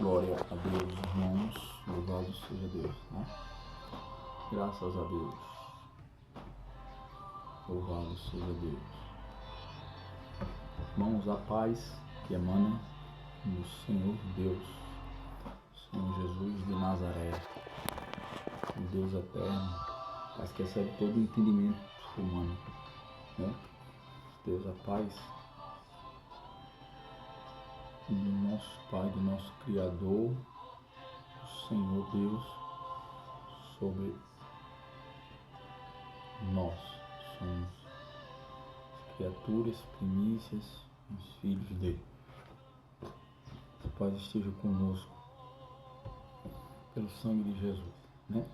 Glória a Deus, irmãos. Louvado seja Deus, né? Graças a Deus. Louvado seja Deus. Irmãos, a paz que emana do Senhor Deus, Senhor Jesus de Nazaré, o Deus eterno, paz que excede todo entendimento humano, né? Deus, a paz do nosso Pai, do nosso Criador, o Senhor Deus, sobre nós. Somos criaturas, primícias, os filhos dele. Que a paz esteja conosco pelo sangue de Jesus, né?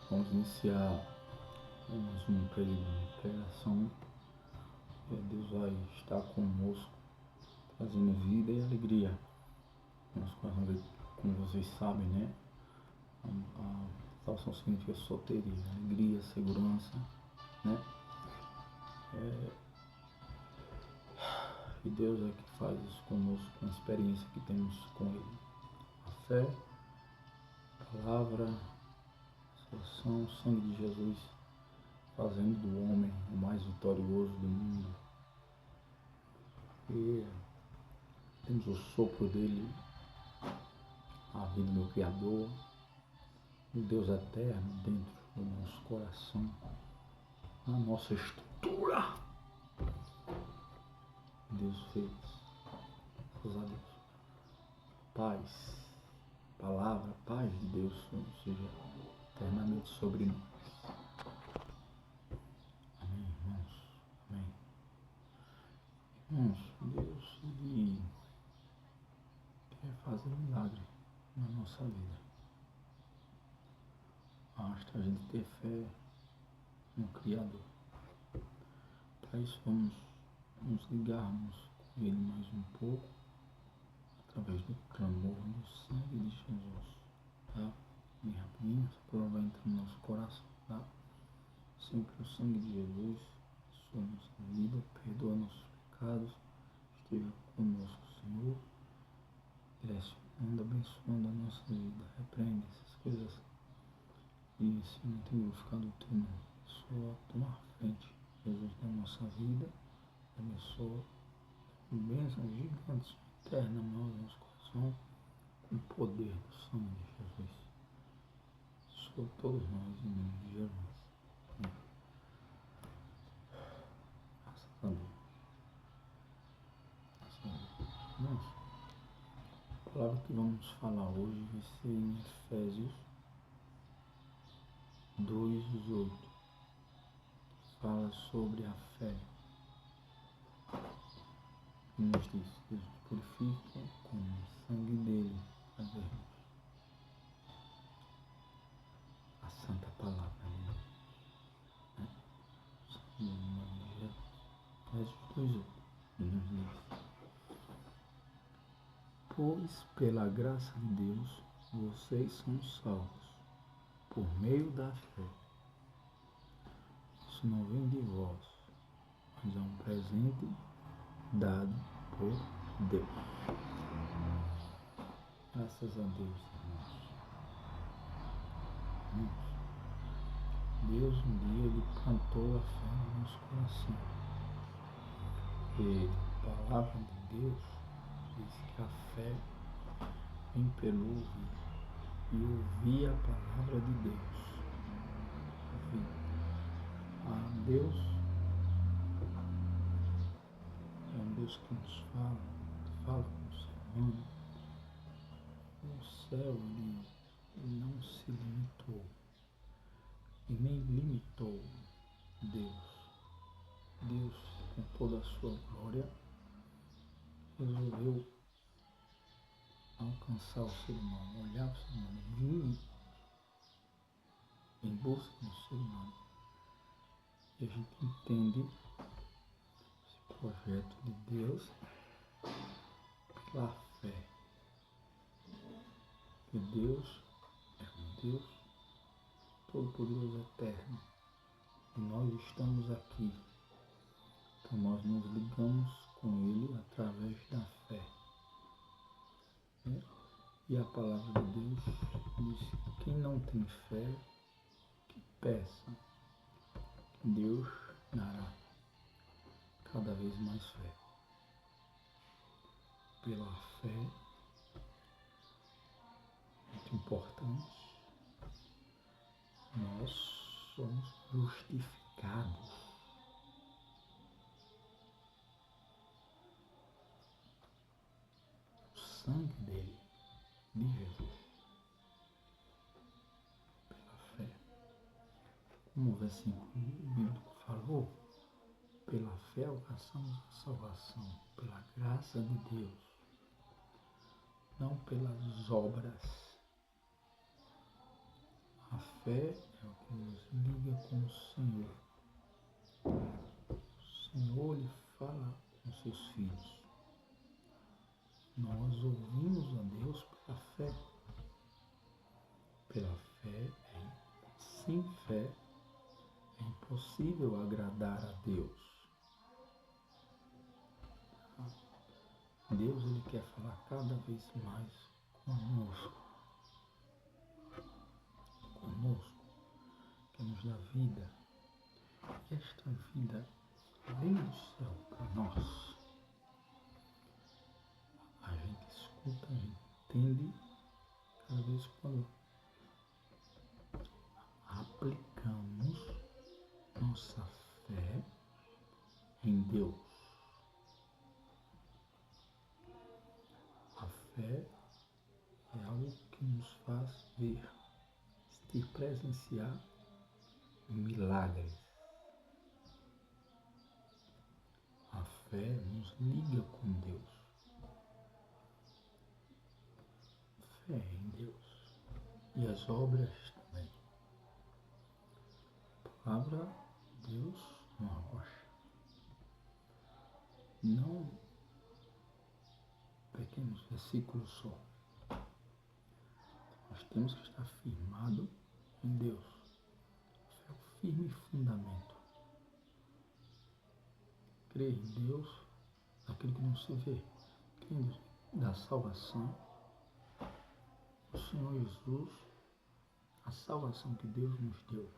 Vamos iniciar mais uma pregação. Deus vai estar conosco, trazendo vida e alegria. Como vocês sabem, né? A salvação significa solteria, alegria, segurança, né? E Deus é que faz isso conosco, com a experiência que temos com Ele. A fé, a palavra, a salvação, o sangue de Jesus, fazendo do homem o mais vitorioso do mundo. E temos o sopro dele, a vida do Criador, o Deus eterno dentro do nosso coração, na nossa estrutura. Deus fez. Graças a Deus. Paz, palavra, paz de Deus seja eternamente sobre nós. Amém, irmãos. Amém. Irmãos, Deus, Ele quer fazer um milagre na nossa vida. Basta a gente ter fé no Criador. Para isso, vamos nos ligarmos com Ele mais um pouco, através do clamor do sangue de Jesus, tá? Bem rapidinho, essa palavra vai entrar no nosso coração, tá? Sempre o sangue de Jesus, sua nossa vida, perdoa nossos pecados, esteja conosco, Senhor, direcionando, abençoando a nossa vida, repreende essas coisas e se não tem glorificado o teu nome, só toma a frente, Jesus, na nossa vida, abençoa, bênçãos gigantes, eterna no nosso coração, com o poder do sangue de Jesus, sobre todos nós, em nome de Jesus. Graças a Deus. Nossa, a palavra que vamos falar hoje vai ser em Efésios 2:18. Fala sobre a fé. E nos diz: Deus purifica com o sangue dele a vermos a santa palavra dele. Né? Em nome de Jesus. Efésios 2:8. E nos diz: Pois pela graça de Deus vocês são salvos por meio da fé. Isso não vem de vós, mas é um presente dado por Deus. Graças a Deus, irmãos. Deus um dia Ele plantou a fé no nosso coração. E a palavra de Deus diz que a fé vem pelo ouvir. E ouvir a palavra de Deus. Deus é um Deus que nos fala com o ser humano. O céu ele não se limitou e nem limitou Deus. Deus, com toda a sua glória, resolveu alcançar o ser humano, olhar para o ser humano, vir em busca do ser humano. E a gente entende esse projeto de Deus pela fé. Que Deus é um Deus todo-poderoso, eterno. E nós estamos aqui. Então nós nos ligamos com Ele através da fé. E a palavra de Deus diz que quem não tem fé, que peça, que Deus dará cada vez mais fé. Pela fé, muito importante, nós somos justificados. O sangue dele, de Jesus, pela fé. Como o versículo bíblico falou, pela fé alcançamos a salvação, pela graça de Deus, não pelas obras. A fé é o que nos liga com o Senhor. O Senhor lhe fala com seus filhos. Nós ouvimos a Deus pela fé. Pela fé, sem fé, é impossível agradar a Deus. Deus, Ele quer falar cada vez mais conosco. Quer nos dar vida. E esta vida vem do céu para nós. A gente escuta, a gente entende, cada vez quando aplicamos nossa fé em Deus. A fé é algo que nos faz ver, presenciar milagres. A fé nos liga com Deus. Fé em Deus. E as obras também. A palavra de Deus, uma rocha. Não pequenos versículos só. Nós temos que estar firmado em Deus. Fé é o firme fundamento. Crer em Deus, aquilo que não se vê. Crer da salvação. O Senhor Jesus, a salvação que Deus nos deu.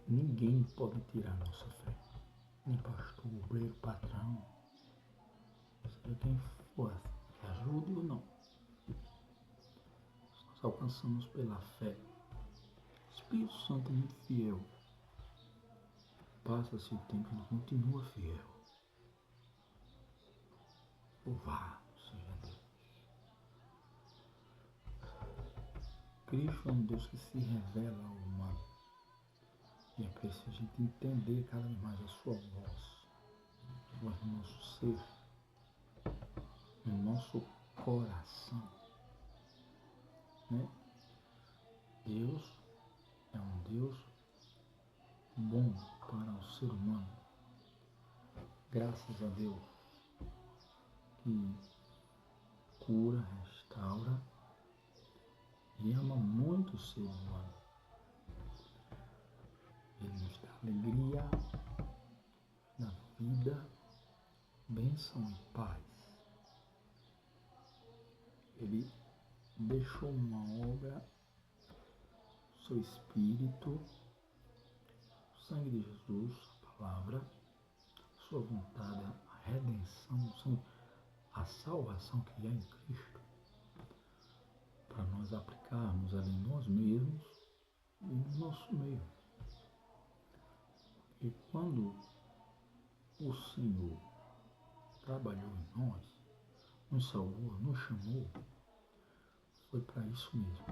Ninguém pode tirar nossa fé. Nem pastor, obreiro, patrão. Seja quem for, que ajude ou não. Nós alcançamos pela fé. O Espírito Santo é muito fiel. Passa-se o tempo e ele continua fiel. Louvado seja Deus. Cristo é um Deus que se revela ao humano. E é preciso a gente entender cada vez mais a sua voz. A voz do nosso ser. No nosso coração. Né? Deus é um Deus bom para o ser humano. Graças a Deus que cura, restaura e ama muito o ser humano. Ele nos dá alegria na vida, bênção e paz. Ele deixou uma obra, seu Espírito, o sangue de Jesus, a palavra, sua vontade, a redenção, a salvação que há em Cristo, para nós aplicarmos ali em nós mesmos e no nosso meio. E quando o Senhor trabalhou em nós, nos salvou, nos chamou, foi para isso mesmo,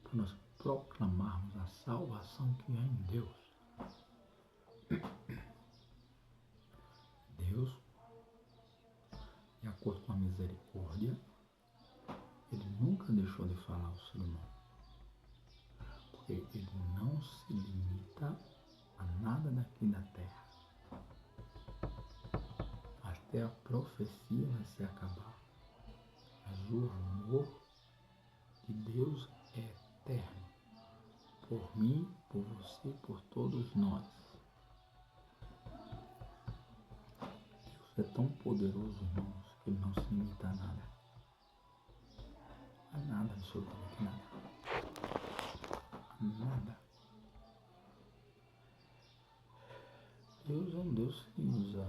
para nós proclamarmos a salvação que há em Deus. Deus, de acordo com a misericórdia, Ele nunca deixou de falar ao ser humano. Porque Ele não se limita a nada daqui da terra. Até a profecia vai se acabar. Mas o amor de Deus é eterno. Por mim, por você, por todos nós. Deus é tão poderoso, irmãos, que Ele não se limita a nada. A nada, absolutamente nada. A nada. Deus é um Deus que usa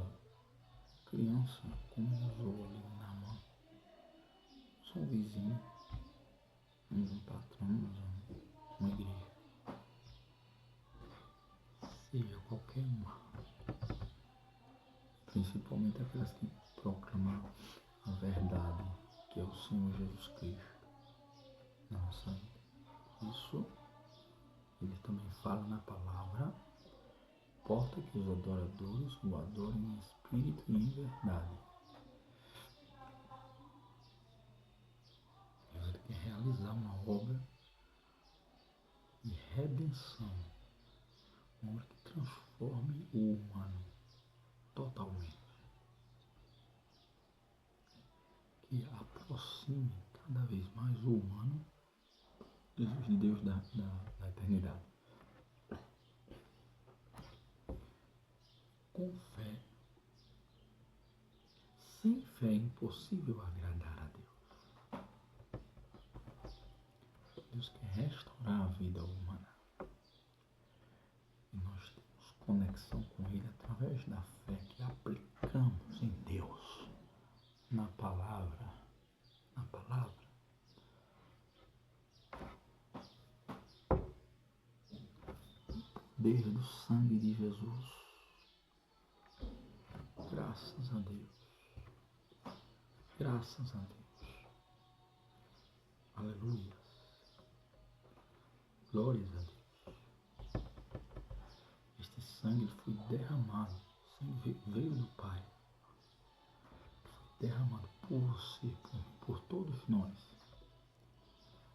criança como usou ali na mão. Usa um vizinho, usa um patrão, usa uma igreja. Seja qualquer uma. Principalmente aquelas que proclamam a verdade, que é o Senhor Jesus Cristo na nossa vida. Isso ele também fala na palavra. Importa que os adoradores o adorem em espírito e em verdade. Deus quer realizar uma obra de redenção, uma obra que transforme o humano totalmente, que aproxime cada vez mais o humano de Deus da eternidade. Com fé. Sem fé é impossível agradar a Deus. Deus quer restaurar a vida humana. E nós temos conexão com Ele através da fé que aplicamos em Deus, na palavra. Na palavra. O poder do sangue de Jesus. Graças a Deus. Graças a Deus. Aleluia. Glórias a Deus. Este sangue foi derramado. O sangue veio do Pai. Foi derramado por você, por todos nós.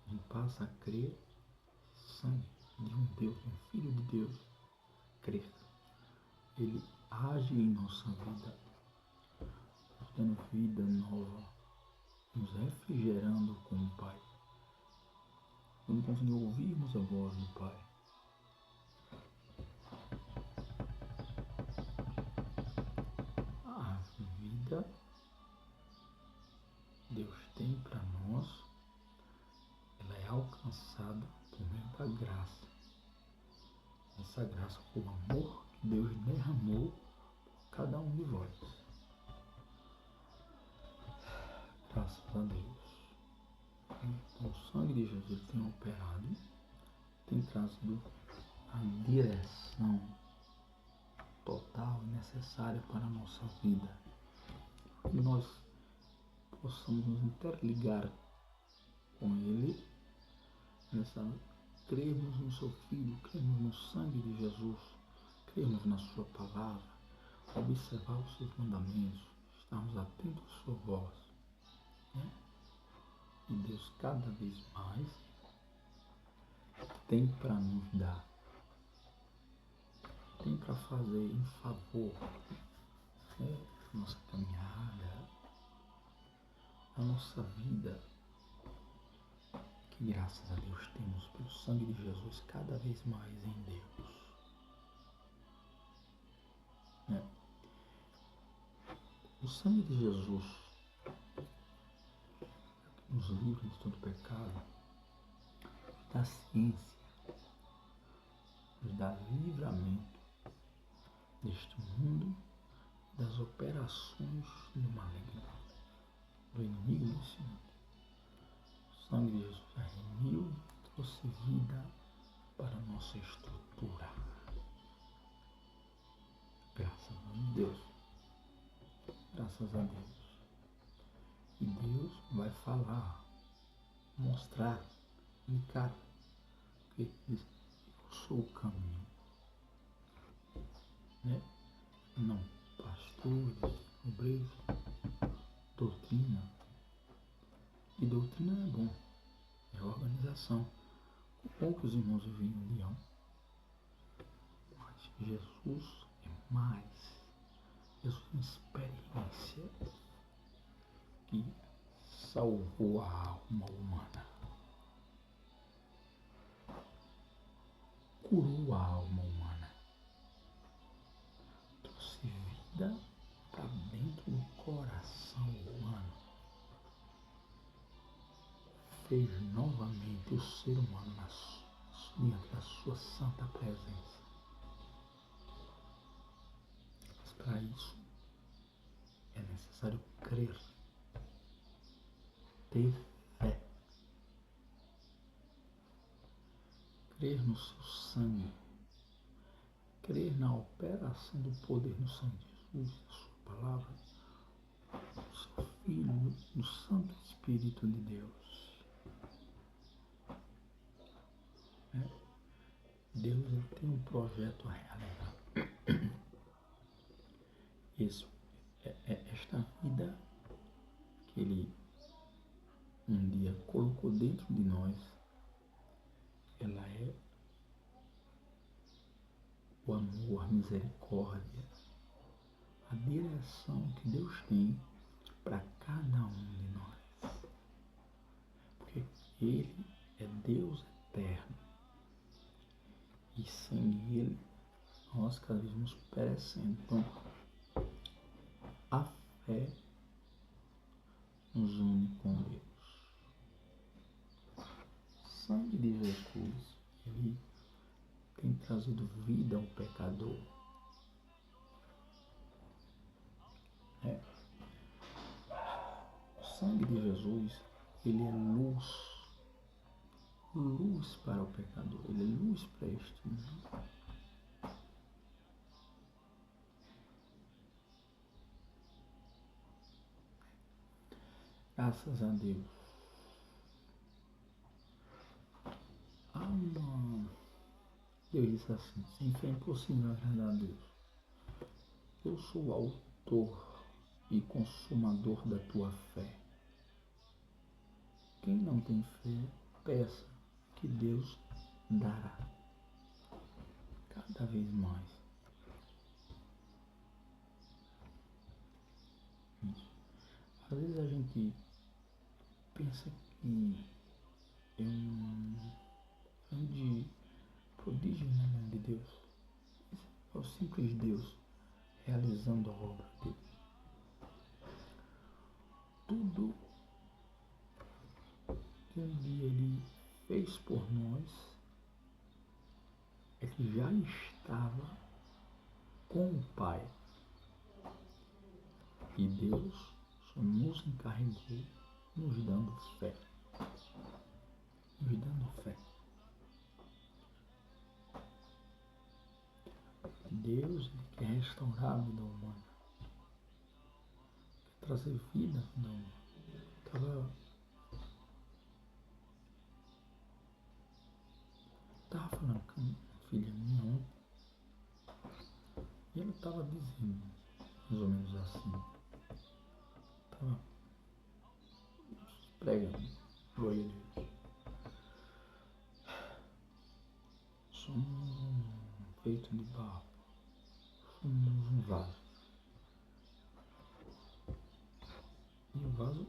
A gente passa a crer sangue de um Deus, de um Filho de Deus. Crer. Ele age em nossa vida, nos dando vida nova, nos refrigerando com o Pai. Quando conseguimos ouvirmos a voz do Pai, a vida que Deus tem para nós, ela é alcançada por meio da graça. Essa graça foi o amor que Deus derramou por cada um de vós. Graças a Deus. Então, o sangue de Jesus tem operado, tem trazido a direção total e necessária para a nossa vida. Que nós possamos nos interligar com Ele, crermos no seu Filho, crermos no sangue de Jesus, crermos na sua palavra, observar os seus mandamentos, estarmos atentos à sua voz. Né? E Deus cada vez mais tem para nos dar, tem para fazer em favor, né? Nossa caminhada, a nossa vida, que graças a Deus temos pelo sangue de Jesus cada vez mais em Deus. Né? O sangue de Jesus nos livra de todo pecado, da ciência, nos dá livramento deste mundo, das operações do maligno, do inimigo desse mundo. O sangue de Jesus já remiu, trouxe vida para a nossa estrutura. Graças a Deus. Graças a Deus. E Deus vai falar, mostrar, indicar que eu sou o caminho. Né? Não pastores, obreiros, doutrina. E doutrina é bom, é organização. Bom que os irmãos vivem em união. Mas Jesus é mais. Jesus é uma experiência que salvou a alma humana. Curou a alma humana. Trouxe vida para dentro do coração humano. fez novamente o ser humano diante da sua santa presença. Mas para isso é necessário crer, ter fé, crer no seu sangue, crer na operação do poder no sangue de Jesus, na sua palavra, no seu Filho, no Santo Espírito de Deus. Deus ele tem um projeto a realizar. Esta vida que Ele um dia colocou dentro de nós, ela é o amor, a misericórdia, a direção que Deus tem para cada um de nós. Porque Ele é Deus eterno. E sem Ele, nós cada vez vamos perecendo. Então, a fé nos une com Deus. O sangue de Jesus, Ele tem trazido vida ao pecador. O sangue de Jesus, ele é luz para o pecador, ele é luz para este mundo. Graças a Deus. Deus disse assim, sem fé é impossível agradar a Deus. Eu sou o autor e consumador da tua fé. Quem não tem fé, peça que Deus dará cada vez mais. Às vezes a gente pensa que é um grande prodígio na mão de Deus. É o simples Deus realizando a obra dele. Tudo que um dia ele fez por nós, ele já estava com o Pai. E Deus só nos encarregou nos dando fé. Nos dando fé. Deus ele quer restaurar a vida humana. Quer trazer vida à vida humana. Estava falando com uma filha minha ontem. E ela estava dizendo, mais ou menos assim. Estava pregando, glória a Deus. Somos feito de barro. Somos um vaso. E o vaso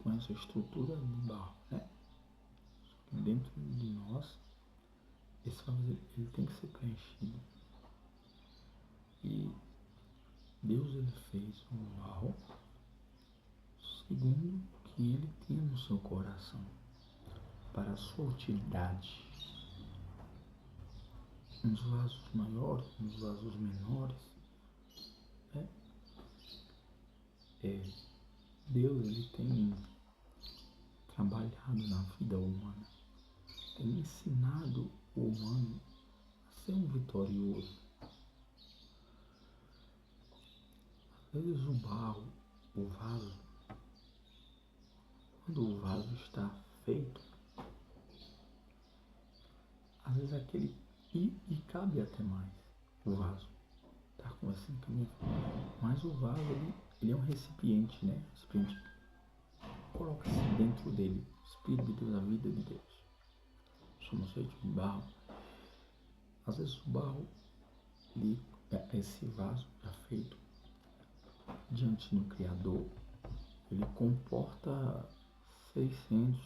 com essa estrutura de barro, né? Dentro de nós, esse vaso ele tem que ser preenchido. E Deus ele fez um barro segundo o que ele tinha no seu coração, para a sua utilidade. Uns vasos maiores, uns vasos menores. Né? Deus ele tem trabalhado na vida humana, tem ensinado o humano a ser um vitorioso. Às vezes o barro, o vaso, quando o vaso está feito, às vezes aquele, e cabe até mais, o vaso está com esse encaminhamento, mas o vaso ele é um recipiente, né? Recipiente, coloca-se dentro dele o Espírito de Deus, a vida de Deus. Somos feitos de barro. Às vezes o barro, esse vaso já feito diante do Criador, ele comporta 600,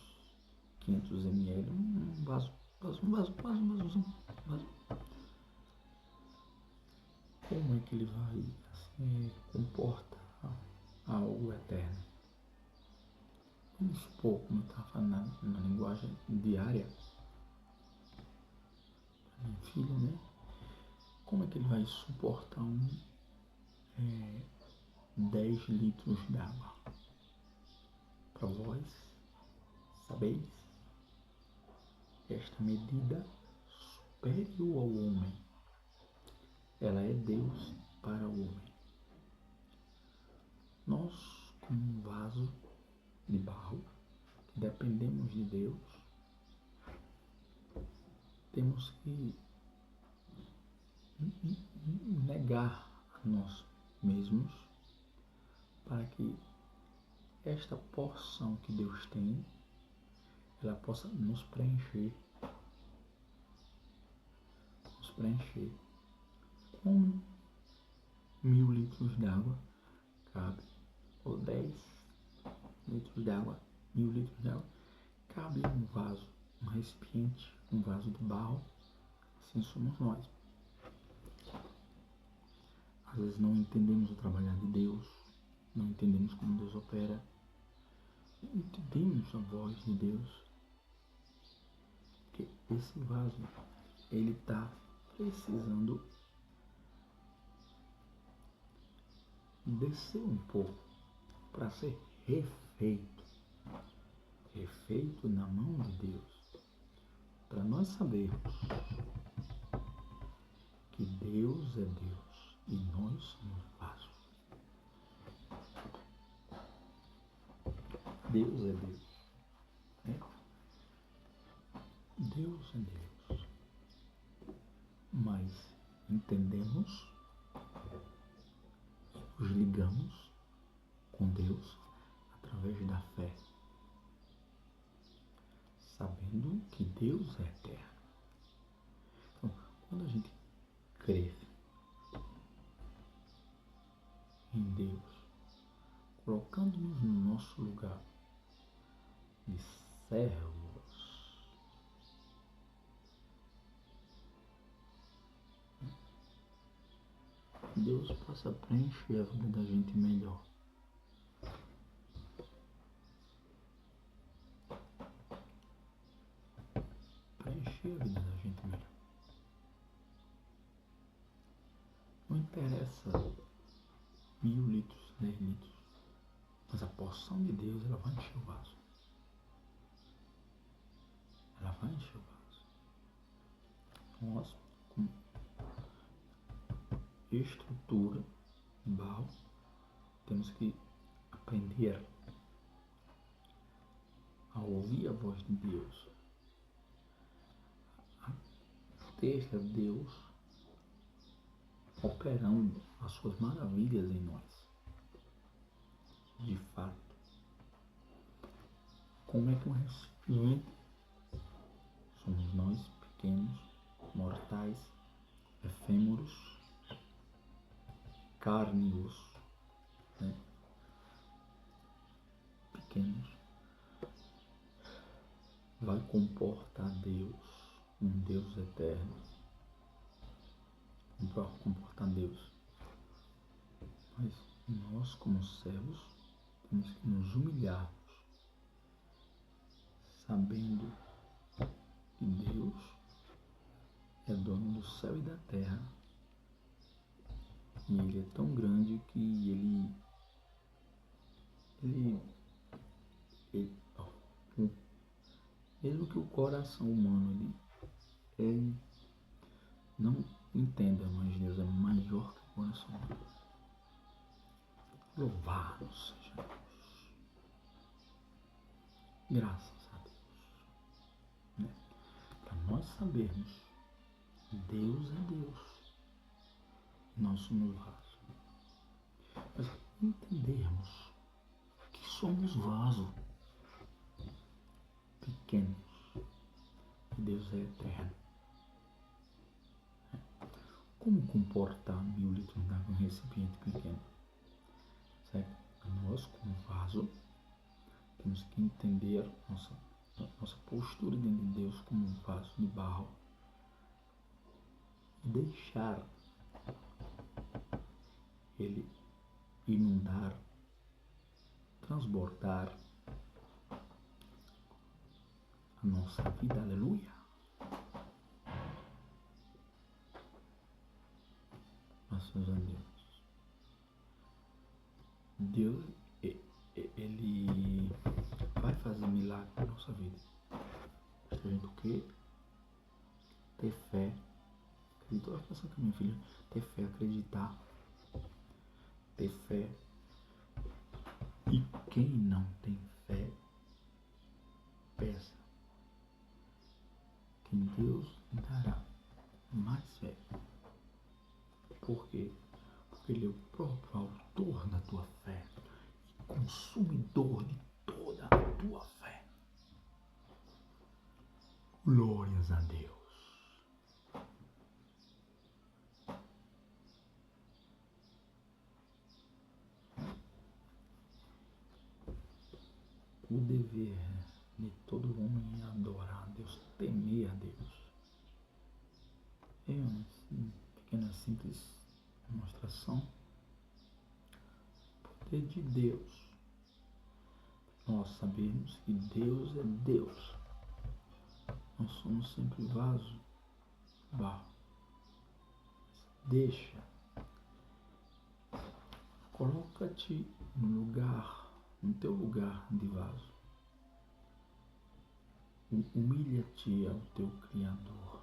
500 ml, um vaso. Como é que ele vai assim, comporta algo eterno? Vamos vamos supor, como eu estava falando na linguagem diária, para minha filha, né? Como é que ele vai suportar 10 litros d'água? Para vós, sabeis, esta medida superior ao homem, ela é Deus para o homem. Nós, como um vaso de barro, que dependemos de Deus, temos que negar a nós mesmos para que esta porção que Deus tem, ela possa nos preencher. Como 1000 litros d'água cabe, ou 10 litros d'água, 1000 litros d'água, cabe em um vaso, um recipiente, um vaso de barro. Assim somos nós. Às vezes não entendemos o trabalhar de Deus, não entendemos como Deus opera, não entendemos a voz de Deus, porque esse vaso, ele está precisando descer um pouco para ser refeito na mão de Deus, para nós sabermos que Deus é Deus e nós somos vasos. Deus é Deus, né? Deus é Deus, mas entendemos, nos ligamos com Deus através da fé, sabendo que Deus é eterno. Então, quando a gente crê em Deus, colocando-nos no nosso lugar de servos, Deus passa a preencher a vida da gente melhor. Preencher a vida da gente melhor. Não interessa 1000 litros, 10 litros, mas a porção de Deus, ela vai encher o vaso. Ela vai encher o vaso. Nós, com estrutura de barro, temos que aprender a ouvir a voz de Deus, a ter a Deus operando as suas maravilhas em nós. De fato, como é que um recipiente, somos nós, pequenos, mortais, efêmeros, carne e osso, né? Pequenos, vai comportar Deus, um Deus eterno, vai comportar Deus. Mas nós, como servos, temos que nos humilharmos, sabendo que Deus é dono do céu e da terra, e Ele é tão grande que mesmo que o coração humano ele não entenda, mas Deus é maior que o coração humano. Louvado seja Deus. Graças a Deus, né? Para nós sabermos que Deus é Deus, nós somos vasos. Mas entendermos que somos vasos pequenos e Deus é eterno. Como comportar 1000 litros d'água em um recipiente pequeno? Certo? Nós, como vaso, temos que entender nossa postura diante de Deus como um vaso de barro e deixar Ele inundar, transbordar nossa vida, aleluia. Graças a Deus. Deus, Ele vai fazer milagre na nossa vida. A gente o quê? Ter fé. Acreditar, olha essa aqui, minha filha. Ter fé, acreditar. Ter fé. E quem não tem fé, peça. Que Deus dará mais fé. Por quê? Porque Ele é o próprio autor da tua fé e consumidor de toda a tua fé. Glórias a Deus. O dever de todo homem é adorar a Deus, temer a Deus. É uma pequena simples demonstração. Poder de Deus. Nós sabemos que Deus é Deus. Nós somos sempre vaso, barro. Deixa. Coloca-te no teu lugar de vaso. Humilha-te ao teu Criador.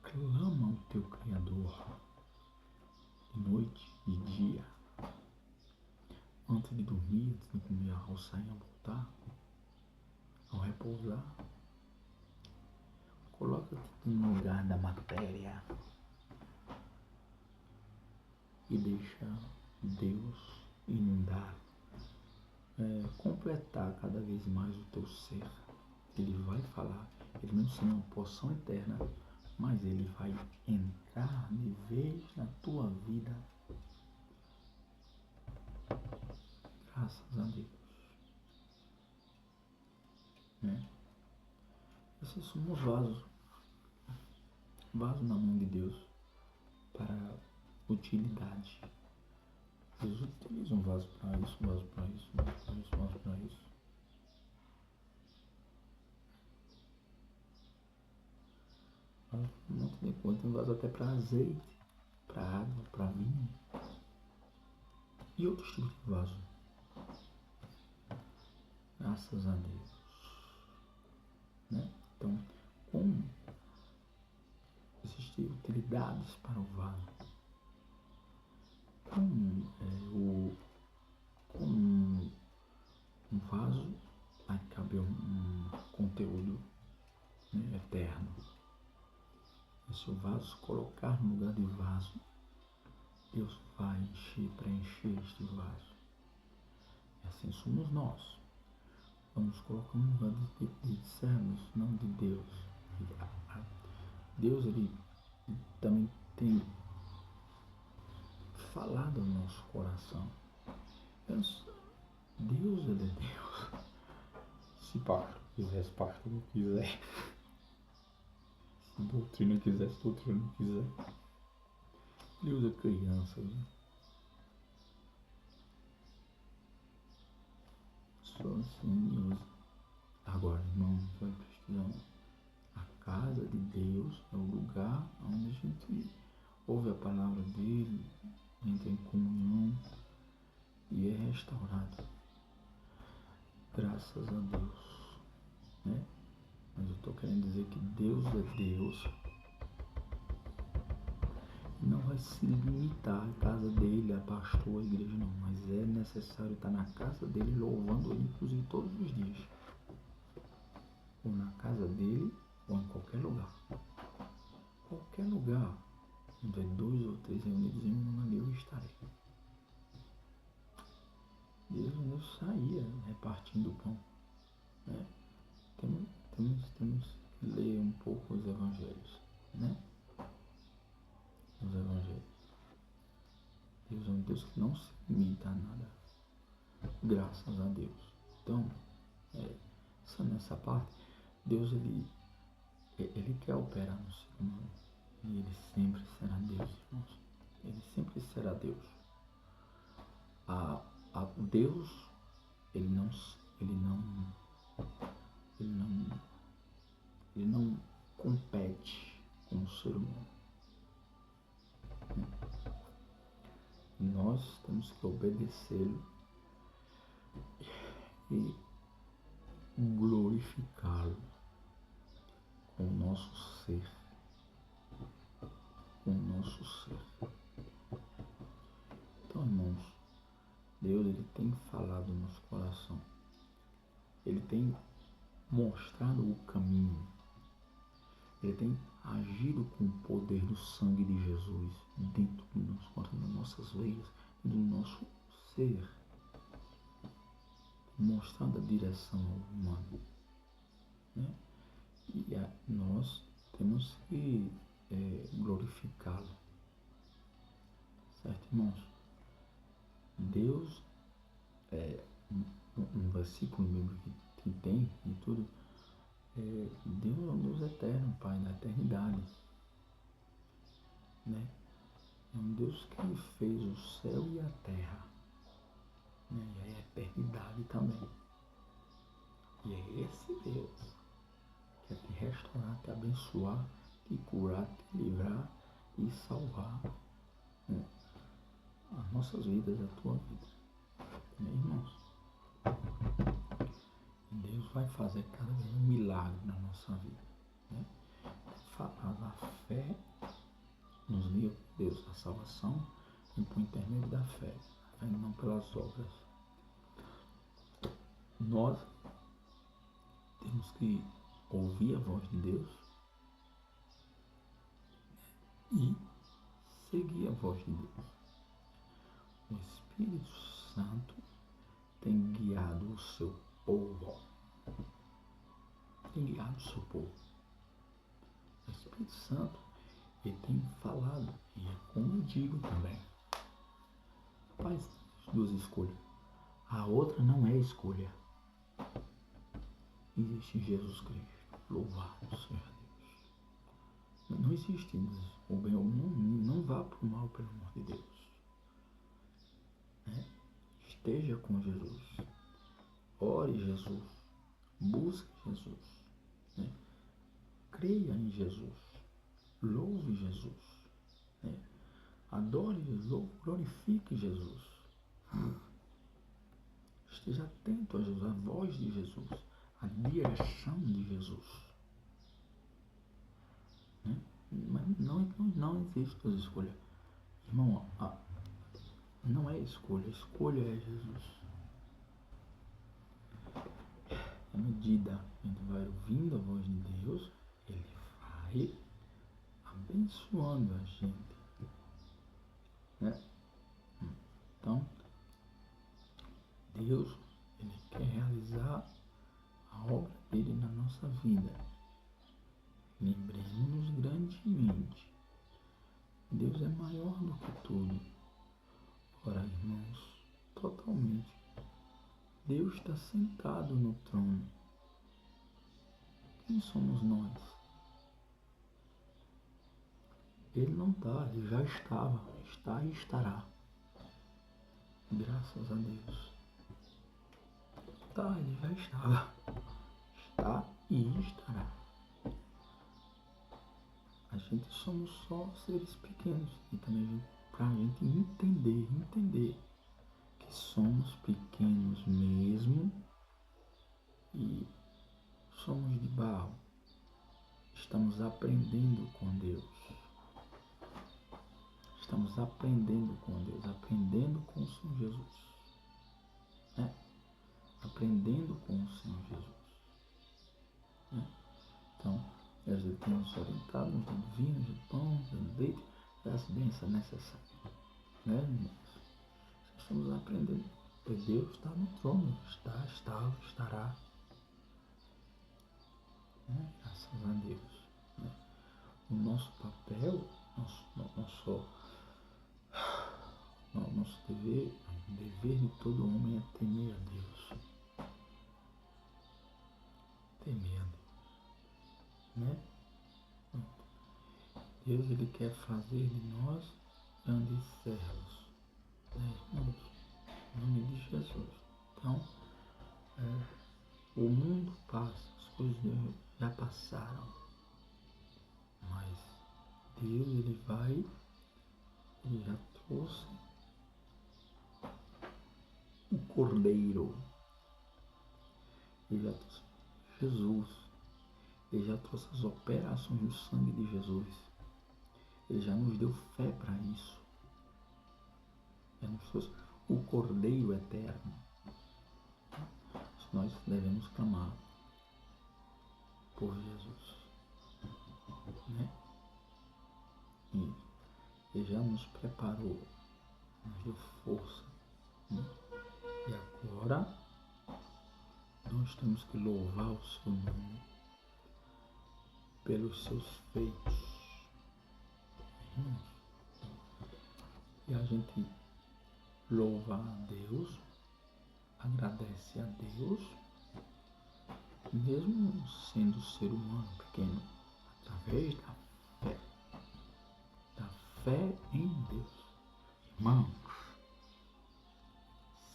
Clama ao teu Criador de noite, de dia, antes de dormir, antes de comer, ao sair, ao voltar, ao repousar. Coloca-te no lugar da matéria e deixa Deus inundar, completar cada vez mais o teu ser. Ele vai falar, ele não ensina uma porção eterna, mas ele vai entrar de vez na tua vida. Graças a Deus. Esses somos vasos. Vaso na mão de Deus para utilidade. Deus utiliza um vaso para isso, um vaso para isso, um vaso para isso, um vaso para isso. Um monte de coisa. Tem vaso até para azeite, para água, para vinho. E outros tipos de vaso. Graças a Deus. Então, como existem utilidades para o vaso? Como um vaso vai caber um conteúdo eterno. E se o vaso colocar no lugar de vaso, Deus vai preencher este vaso. E assim somos nós. Vamos colocar no lugar de servos, não de Deus. Deus, ele também tem falado no nosso coração. Deus, ele é Deus. Se pastor quiser, se pastor não quiser. Se doutrina quiser, se doutrina não quiser. Ele usa crianças. Só assim usa. Agora, irmãos, vai precisar. A casa de Deus é o lugar onde a gente ouve a palavra dele, entra em comunhão e é restaurado. Graças a Deus. Mas eu estou querendo dizer que Deus é Deus. Não vai se limitar à casa dele, a pastor, a igreja, não. Mas é necessário estar na casa dele, louvando ele, inclusive todos os dias. Ou na casa dele, ou em qualquer lugar. Qualquer lugar. Onde é 2 ou 3 reunidos em meu nome, eu estarei. Deus saía repartindo o pão. Temos que ler um pouco os evangelhos. Os evangelhos. Deus é um Deus que não se limita a nada. Graças a Deus. Então, nessa parte, Deus ele quer operar no ser humano. E ele sempre será Deus, irmãos. Ele sempre será Deus. Deus, ele não ele não compete com o ser humano. Nós temos que obedecê-lo e glorificá-lo com o nosso ser. Com o nosso ser. Então, irmãos, Deus ele tem falado no nosso coração. Ele tem mostrado o caminho. Ele tem agido com o poder do sangue de Jesus dentro do nosso coração, das nossas veias e do nosso ser. Mostrando a direção ao humano. Né? E nós temos que glorificá-lo. Certo, irmãos? Deus, um versículo bíblico que tem e tudo, Deus é um Deus eterno, Pai da eternidade. Né? É um Deus que fez o céu e a terra. Né? E a eternidade também. E é esse Deus que quer te restaurar, te abençoar, te curar, te livrar e salvar, né, as nossas vidas, a tua vida. Né, irmãos? E Deus vai fazer cada vez um milagre na nossa vida. Né? A fé nos liga com Deus, a salvação e por intermédio da fé, e não pelas obras. Nós temos que ouvir a voz de Deus e seguir a voz de Deus. O Espírito Santo tem guiado o seu povo. Tem guiado o seu povo. O Espírito Santo, ele tem falado, e é como eu digo também. Faz duas escolhas. A outra não é escolha. Existe em Jesus Cristo. Louvado seja Deus. Não existe o bem ou não vá para o mal, pelo amor de Deus. Né? Esteja com Jesus. Ore Jesus. Busque Jesus. Né? Creia em Jesus. Louve Jesus. Né? Adore Jesus. Glorifique Jesus. Esteja atento a Jesus, a voz de Jesus, a direção de Jesus. Né? Mas não existe outra escolha. Irmão, não é escolha, a escolha é Jesus. À medida que a gente vai ouvindo a voz de Deus, Ele vai abençoando a gente. Né? Então, Deus, Ele quer realizar a obra dele na nossa vida. Lembremos-nos grandemente. Deus é maior do que tudo. Ora, irmãos, totalmente. Deus está sentado no trono. Quem somos nós? Ele não está, ele já estava, está e estará. Graças a Deus. Tá, ele já estava, está e estará. A gente somos só seres pequenos e também para a gente entender que somos pequenos mesmo e somos de barro. Estamos aprendendo com Deus. Estamos aprendendo com Deus, aprendendo com o Senhor Jesus. Né? Aprendendo com o Senhor Jesus. Né? Então, Deus tem nos orientado, nos dando vinho, nos dando pão, nos dando leite, das bênçãos necessárias. Né, irmãos? Estamos aprendendo. Porque Deus está no trono, estava, estará. Né? Graças a Deus. Né? O nosso papel, nosso dever, o dever de todo homem é temer a Deus. Temer a Deus. Né? Deus, Ele quer fazer de nós grandes servos. Né, irmãos? Em nome de Jesus. Então, o mundo passaram. Mas Deus, Ele já trouxe o Cordeiro. Ele já trouxe Jesus. Ele já trouxe as operações do sangue de Jesus. Ele já nos deu fé para isso. Já nos trouxe o Cordeiro eterno. Nós devemos clamar por Jesus, né? E Ele já nos preparou, nos deu força, né? E agora nós temos que louvar o seu nome pelos seus feitos. E a gente louva a Deus, agradece a Deus, mesmo sendo ser humano pequeno, através da fé em Deus. Irmãos,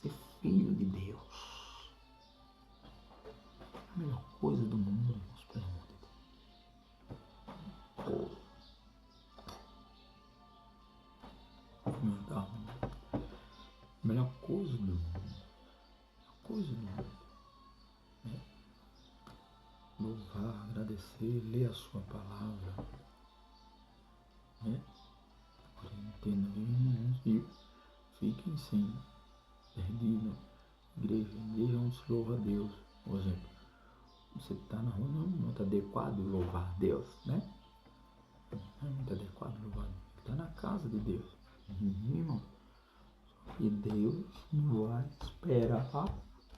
ser filho de Deus é a melhor coisa do mundo, irmãos, pelo amor de Deus. A melhor coisa do mundo. Né? Louvar, agradecer, ler a sua palavra. Né? Entenda, irmãos, e fiquem sem perdido. Igreja onde se louva a Deus. Por exemplo, você está na rua, não é muito adequado louvar a Deus, né? Não é muito adequado louvar a Deus. Está na casa de Deus. Irmão, e Deus não vai esperar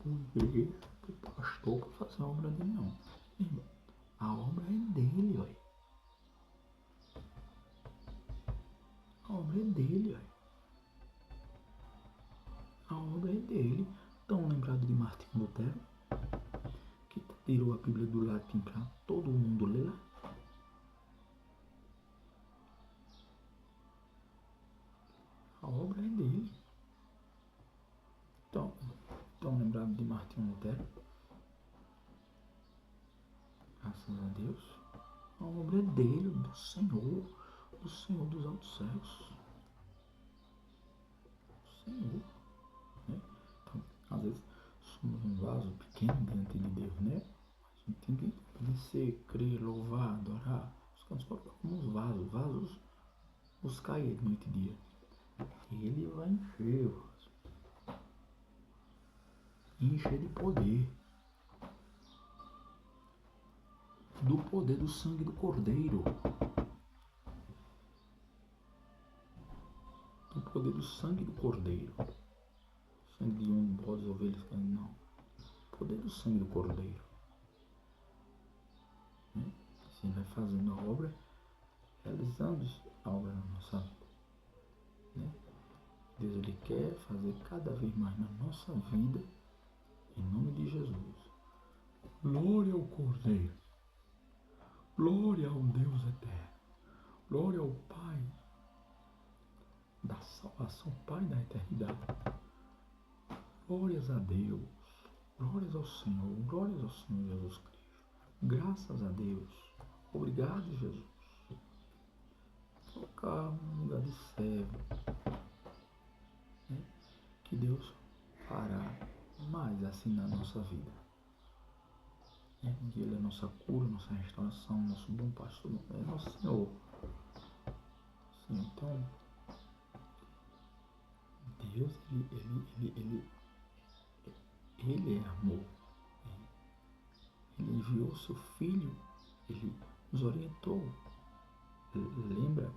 o igreja, o pastor para fazer a obra dele, não. Irmão, a obra é dele, olha. A obra é dele, olha. A obra é dele. Estão lembrados de Martinho Lutero? Que tirou a Bíblia do latim para todo mundo ler. A obra é dele. Estão lembrados de Martinho Lutero? Graças a Deus. A obra é dele, do Senhor dos altos céus. Do Senhor. Né? Então, às vezes, somos um vaso pequeno diante de Deus, né? A gente tem que obedecer, crer, louvar, adorar. Os cantos como uns vasos, buscar ele noite e dia. E ele vai encher de poder. Do poder do sangue do Cordeiro. Do poder do sangue do Cordeiro. Sangue de bodes, ovelhas, não. O poder do sangue do Cordeiro. Né? Assim vai fazendo a obra, realizando a obra na nossa vida. Né? Deus, Ele quer fazer cada vez mais na nossa vida, em nome de Jesus. Glória ao Cordeiro. Glória ao Deus eterno. Glória ao Pai da salvação, Pai da eternidade. Glórias a Deus. Glórias ao Senhor. Glórias ao Senhor Jesus Cristo. Graças a Deus. Obrigado, Jesus. Colocar um lugar de servo. Né? Que Deus fará mais assim na nossa vida. Ele é nossa cura, nossa restauração, nosso bom pastor, é nosso Senhor. Sim, então, Deus, Ele é amor. Ele enviou seu Filho, Ele nos orientou. Lembra?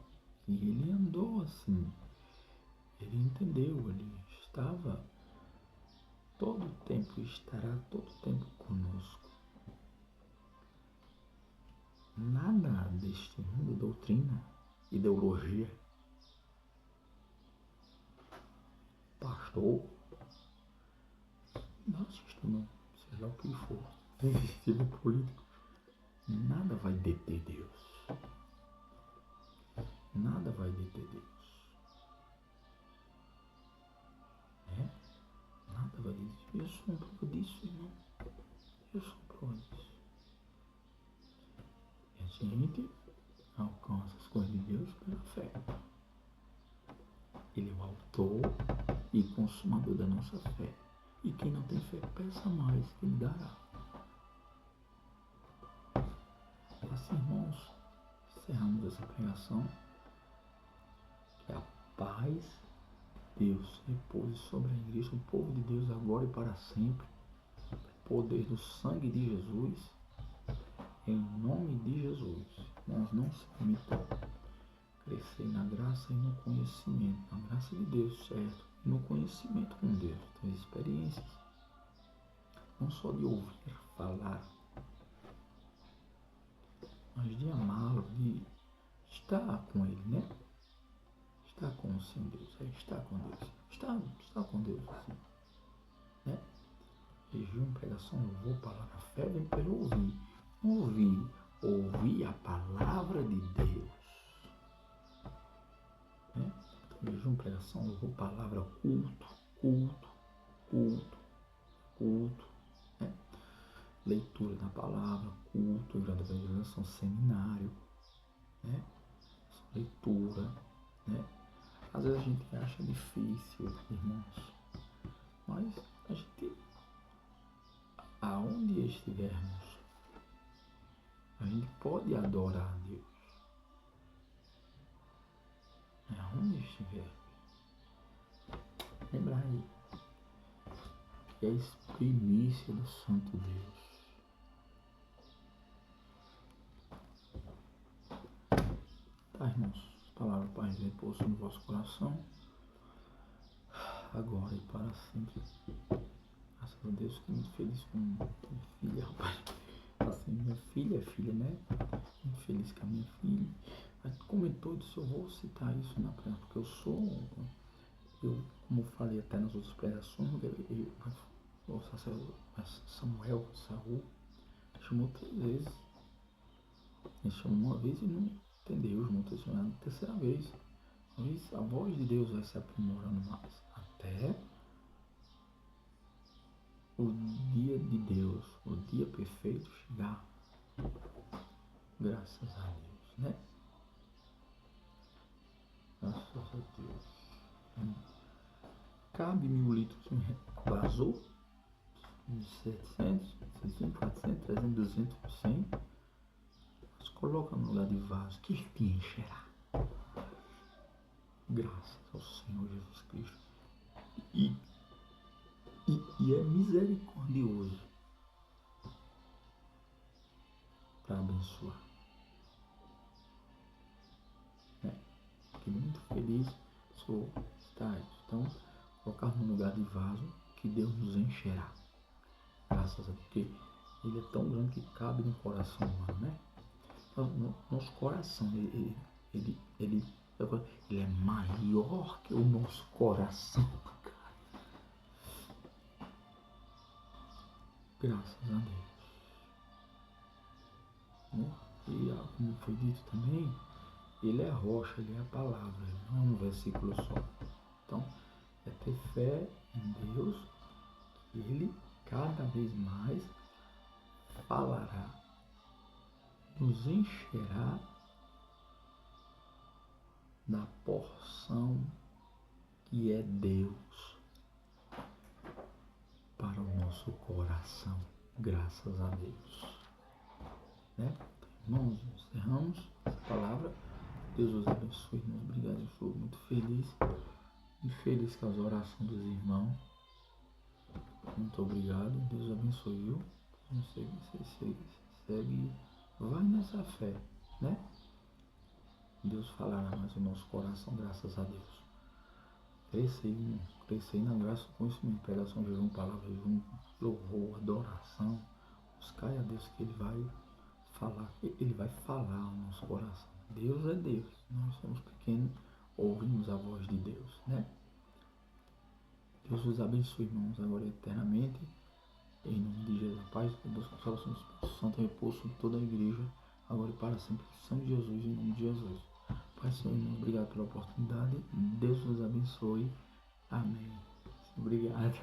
E Ele andou assim. Ele entendeu, Ele estava todo o tempo, estará todo o tempo conosco. Nada deste mundo, doutrina, ideologia, pastor, marxista, não, seja o que for, estilo político, nada vai deter Deus. Nada vai deter Deus. Nada vai deter. Eu sou um prova disso, irmão. Eu sou um prova disso. gente alcança as coisas de Deus pela fé. Ele é o autor e consumador da nossa fé. E quem não tem fé, peça mais, que Ele dará. E assim, irmãos, encerramos essa pregação. Que a paz de Deus repouse sobre a igreja, o povo de Deus, agora e para sempre. Poder do sangue de Jesus, em nome de Jesus. Nós não se permitam crescer na graça e no conhecimento, na graça de Deus, certo? E no conhecimento com Deus, ter experiências. Não só de ouvir falar, mas de amá-lo, de estar com Ele, né? Estar com o Senhor Deus, estar com Deus. Estar com Deus, assim, né? Jejum, pregação, louvor, palavra, fé vem pelo ouvir. Ouvir a palavra de Deus. Né? Então, jejum, pregação, louvor, palavra, culto. Né? Leitura da palavra, culto, evangelização, seminário. Né? Leitura. Né? Às vezes a gente acha difícil, irmãos. Mas a gente, aonde estivermos, a gente pode adorar a Deus. Aonde estiver. Lembra aí que é a primícia do Santo Deus. Tá, irmãos? As palavras do Pai repouso no vosso coração, agora e para sempre. Graças a Deus, fiquei muito feliz com minha filha, rapaz. Assim, minha filha é filha, né? Muito feliz com a minha filha. Aí comentou, disse, eu vou citar isso na pregação, porque como falei até nas outras pregações, o sacerdote Saul, chamou 3 vezes. Ele chamou uma vez e não entendeu, chamou na terceira vez. Talvez a voz de Deus vai se aprimorando mais, até o dia de Deus, o dia perfeito chegar. Graças a Deus, né? Graças a Deus. Cabe-me um litro vazou de 700, 600, 400, 300, 200, 100. Mas coloca no lugar de vaso que te encherá. Graças ao Senhor Jesus Cristo. E é misericordioso para abençoar. Fiquei muito feliz. Então, colocar no lugar de vaso que Deus nos encherá. Graças a Deus, porque Ele é tão grande que cabe no coração humano, né? No nosso coração, ele é maior que o nosso coração. Graças a Deus. Né? E como foi dito também, Ele é a rocha, Ele é a palavra, Ele não é um versículo só. Então, é ter fé em Deus, que Ele cada vez mais falará, nos encherá da porção que é Deus para o nosso coração, graças a Deus. Né? Irmãos, encerramos essa palavra. Deus os abençoe, irmãos. Obrigado, eu estou muito feliz com as orações dos irmãos. Muito obrigado, Deus abençoe, viu? Não sei se você segue, vai nessa fé, né? Deus falará mais no nosso coração, graças a Deus. Crescer na graça do conhecimento, pregação, jejum, palavra, jejum, louvor, adoração. Buscar a Deus que Ele vai falar ao nosso coração. Deus é Deus, nós somos pequenos, ouvimos a voz de Deus, né? Deus os abençoe, irmãos, agora e eternamente. Em nome de Jesus, a paz de Deus, consolação do Espírito Santo, repouso de toda a igreja, agora e para sempre. Sangue de Jesus, em nome de Jesus. Pai, Senhor, irmãos, obrigado pela oportunidade. Deus nos abençoe. Amém. Obrigado.